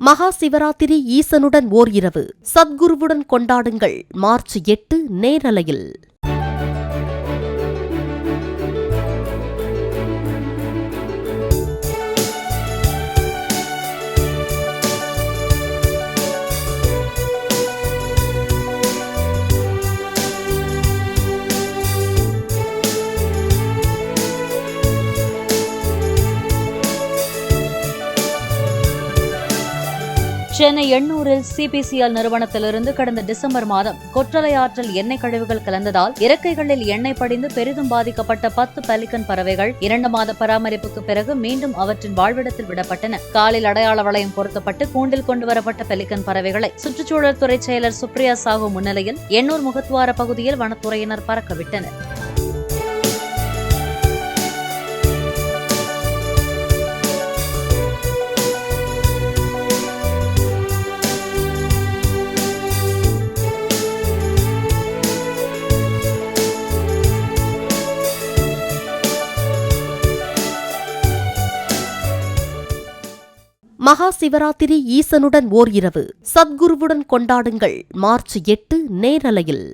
மகா சிவராத்திரி ஈசனுடன் ஓர் இரவு சத்குருவுடன் கொண்டாடுங்கள். மார்ச் 8 நேரலையில். சென்னை எண்ணூரில் சிபிசிஎல் நிறுவனத்திலிருந்து கடந்த டிசம்பர் மாதம் கொற்றலை ஆற்றில் எண்ணெய் கழிவுகள் கலந்ததால் இறக்கைகளில் எண்ணெய் படிந்து பெரிதும் பாதிக்கப்பட்ட 10 பெலிகன் பறவைகள் 2 மாத பராமரிப்புக்கு பிறகு மீண்டும் அவற்றின் வாழ்விடத்தில் விடப்பட்டன. காலில் அடையாள வளையம் பொருத்தப்பட்டு கூண்டில் கொண்டுவரப்பட்ட பெலிகன் பறவைகளை சுற்றுச்சூழல் துறை செயலர் சுப்ரியா சாஹூ முன்னிலையில் எண்ணூர் முகத்துவார பகுதியில் வனத்துறையினர் பறக்கவிட்டனர். மகா சிவராத்திரி ஈசனுடன் ஓர் இரவு சத்குருவுடன் கொண்டாடுங்கள். மார்ச் 8 நேரலையில்.